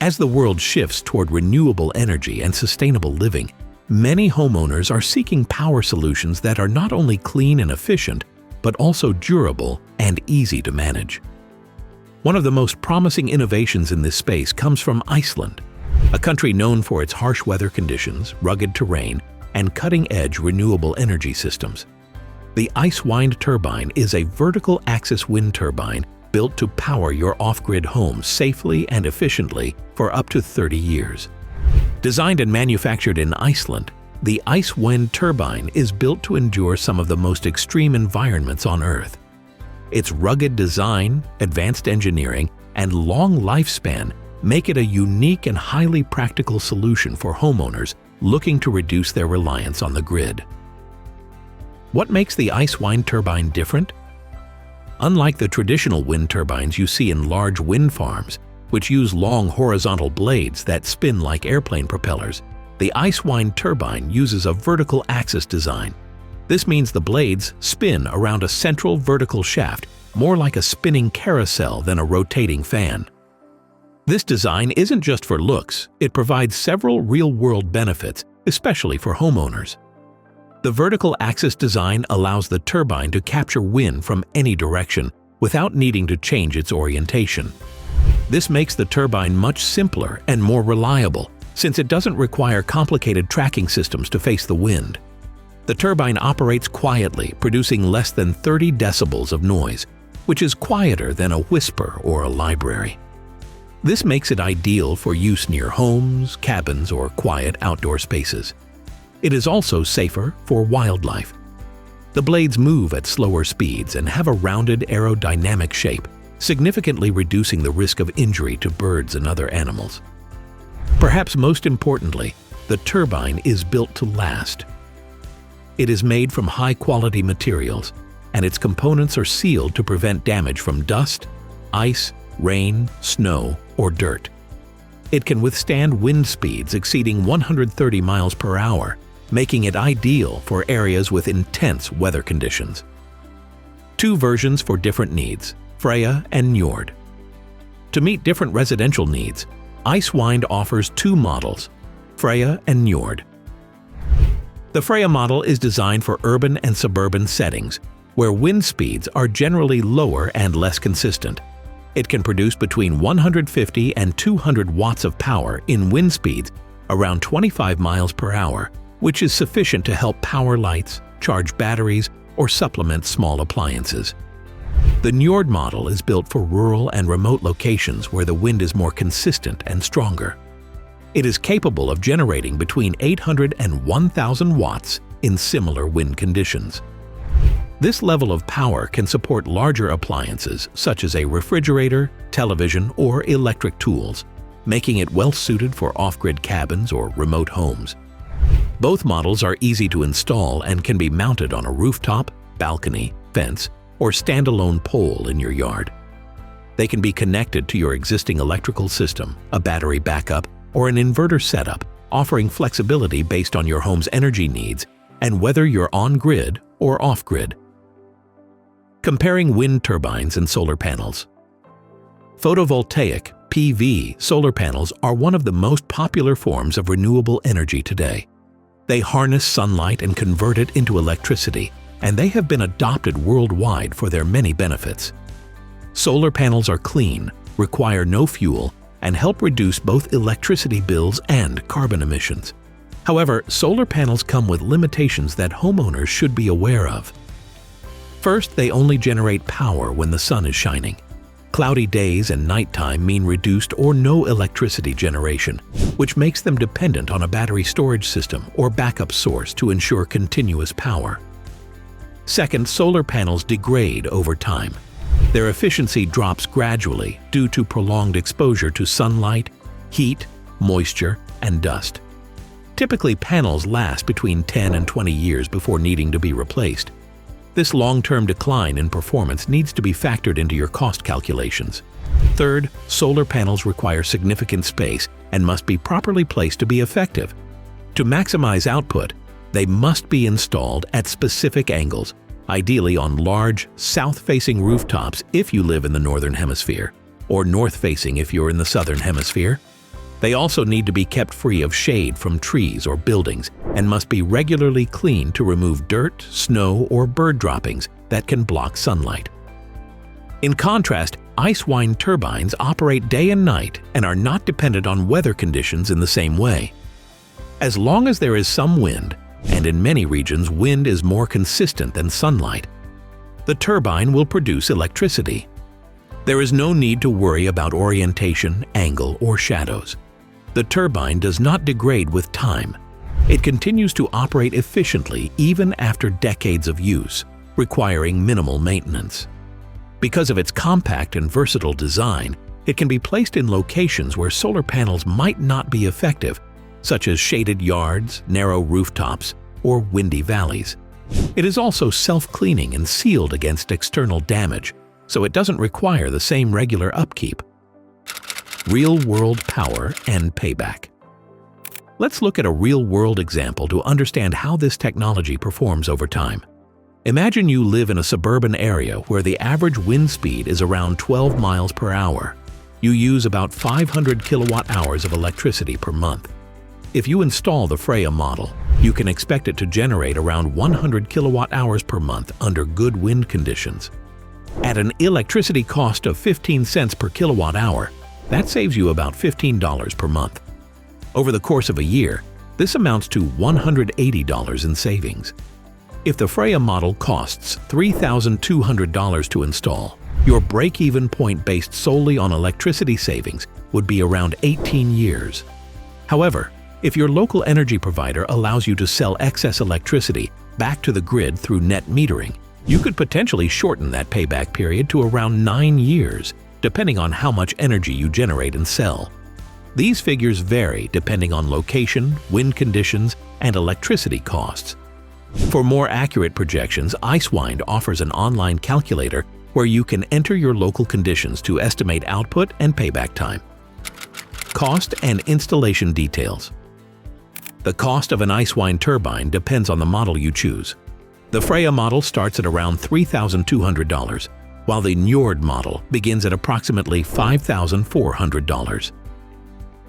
As the world shifts toward renewable energy and sustainable living, many homeowners are seeking power solutions that are not only clean and efficient, but also durable and easy to manage. One of the most promising innovations in this space comes from Iceland, a country known for its harsh weather conditions, rugged terrain, and cutting-edge renewable energy systems. The ICEWIND turbine is a vertical axis wind turbine built to power your off-grid home safely and efficiently for up to 30 years. Designed and manufactured in Iceland, the ICEWIND turbine is built to endure some of the most extreme environments on Earth. Its rugged design, advanced engineering, and long lifespan make it a unique and highly practical solution for homeowners looking to reduce their reliance on the grid. What makes the ICEWIND turbine different? Unlike the traditional wind turbines you see in large wind farms, which use long horizontal blades that spin like airplane propellers, the ICEWIND turbine uses a vertical axis design. This means the blades spin around a central vertical shaft, more like a spinning carousel than a rotating fan. This design isn't just for looks, it provides several real-world benefits, especially for homeowners. The vertical axis design allows the turbine to capture wind from any direction without needing to change its orientation. This makes the turbine much simpler and more reliable, since it doesn't require complicated tracking systems to face the wind. The turbine operates quietly, producing less than 30 decibels of noise, which is quieter than a whisper or a library. This makes it ideal for use near homes, cabins, or quiet outdoor spaces. It is also safer for wildlife. The blades move at slower speeds and have a rounded aerodynamic shape, significantly reducing the risk of injury to birds and other animals. Perhaps most importantly, the turbine is built to last. It is made from high-quality materials, and its components are sealed to prevent damage from dust, ice, rain, snow, or dirt. It can withstand wind speeds exceeding 130 miles per hour, making it ideal for areas with intense weather conditions. Two versions for different needs, Freya and Njord. To meet different residential needs, ICEWIND offers two models, Freya and Njord. The Freya model is designed for urban and suburban settings, where wind speeds are generally lower and less consistent. It can produce between 150 and 200 watts of power in wind speeds around 25 miles per hour, which is sufficient to help power lights, charge batteries, or supplement small appliances. The Njord model is built for rural and remote locations where the wind is more consistent and stronger. It is capable of generating between 800 and 1,000 watts in similar wind conditions. This level of power can support larger appliances such as a refrigerator, television, or electric tools, making it well-suited for off-grid cabins or remote homes. Both models are easy to install and can be mounted on a rooftop, balcony, fence, or standalone pole in your yard. They can be connected to your existing electrical system, a battery backup, or an inverter setup, offering flexibility based on your home's energy needs and whether you're on-grid or off-grid. Comparing wind turbines and solar panels. Photovoltaic (PV) solar panels are one of the most popular forms of renewable energy today. They harness sunlight and convert it into electricity, and they have been adopted worldwide for their many benefits. Solar panels are clean, require no fuel, and help reduce both electricity bills and carbon emissions. However, solar panels come with limitations that homeowners should be aware of. First, they only generate power when the sun is shining. Cloudy days and nighttime mean reduced or no electricity generation, which makes them dependent on a battery storage system or backup source to ensure continuous power. Second, solar panels degrade over time. Their efficiency drops gradually due to prolonged exposure to sunlight, heat, moisture, and dust. Typically, panels last between 10 and 20 years before needing to be replaced. This long-term decline in performance needs to be factored into your cost calculations. Third, solar panels require significant space and must be properly placed to be effective. To maximize output, they must be installed at specific angles, ideally on large, south-facing rooftops if you live in the Northern Hemisphere, or north-facing if you're in the Southern Hemisphere. They also need to be kept free of shade from trees or buildings and must be regularly cleaned to remove dirt, snow, or bird droppings that can block sunlight. In contrast, ICEWIND turbines operate day and night and are not dependent on weather conditions in the same way. As long as there is some wind, and in many regions wind is more consistent than sunlight, the turbine will produce electricity. There is no need to worry about orientation, angle, or shadows. The turbine does not degrade with time. It continues to operate efficiently even after decades of use, requiring minimal maintenance. Because of its compact and versatile design, it can be placed in locations where solar panels might not be effective, such as shaded yards, narrow rooftops, or windy valleys. It is also self-cleaning and sealed against external damage, so it doesn't require the same regular upkeep. Real-world power and payback. Let's look at a real-world example to understand how this technology performs over time. Imagine you live in a suburban area where the average wind speed is around 12 miles per hour. You use about 500 kilowatt-hours of electricity per month. If you install the Freya model, you can expect it to generate around 100 kilowatt-hours per month under good wind conditions. At an electricity cost of 15 cents per kilowatt-hour, that saves you about $15 per month. Over the course of a year, this amounts to $180 in savings. If the Freya model costs $3,200 to install, your break-even point based solely on electricity savings would be around 18 years. However, if your local energy provider allows you to sell excess electricity back to the grid through net metering, you could potentially shorten that payback period to around 9 years, depending on how much energy you generate and sell. These figures vary depending on location, wind conditions, and electricity costs. For more accurate projections, ICEWIND offers an online calculator where you can enter your local conditions to estimate output and payback time. Cost and installation details. The cost of an ICEWIND turbine depends on the model you choose. The Freya model starts at around $3,200, while the Njord model begins at approximately $5,400.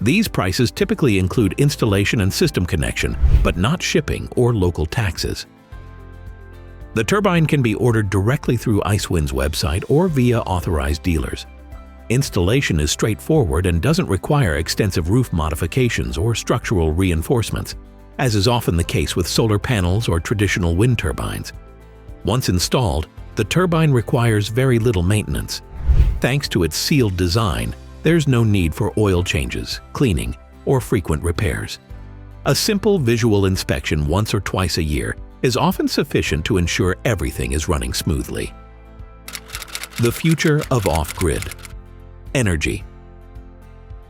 These prices typically include installation and system connection, but not shipping or local taxes. The turbine can be ordered directly through ICEWIND's website or via authorized dealers. Installation is straightforward and doesn't require extensive roof modifications or structural reinforcements, as is often the case with solar panels or traditional wind turbines. Once installed, the turbine requires very little maintenance. Thanks to its sealed design, there's no need for oil changes, cleaning, or frequent repairs. A simple visual inspection once or twice a year is often sufficient to ensure everything is running smoothly. The future of off-grid energy.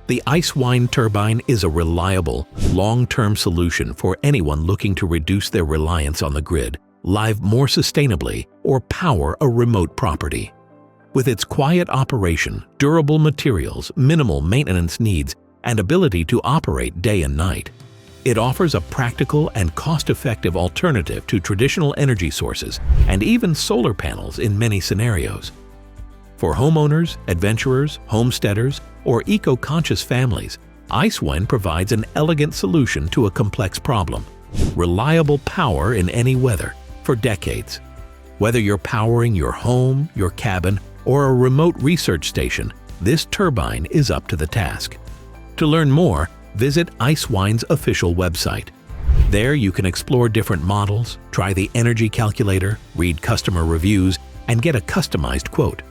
The ICEWIND turbine is a reliable, long-term solution for anyone looking to reduce their reliance on the grid, live more sustainably, or power a remote property. With its quiet operation, durable materials, minimal maintenance needs, and ability to operate day and night, it offers a practical and cost-effective alternative to traditional energy sources and even solar panels in many scenarios. For homeowners, adventurers, homesteaders, or eco-conscious families, ICEWIND provides an elegant solution to a complex problem: reliable power in any weather for decades. Whether you're powering your home, your cabin, or a remote research station, this turbine is up to the task. To learn more, visit ICEWIND's official website. There you can explore different models, try the energy calculator, read customer reviews, and get a customized quote.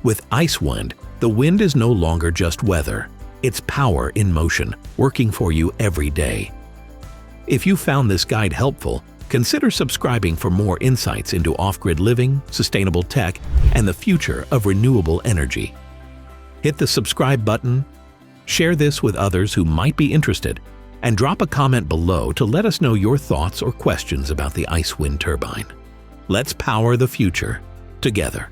With ICEWIND, the wind is no longer just weather. It's power in motion, working for you every day. If you found this guide helpful, consider subscribing for more insights into off-grid living, sustainable tech, and the future of renewable energy. Hit the subscribe button, share this with others who might be interested, and drop a comment below to let us know your thoughts or questions about the ICEWIND turbine. Let's power the future together.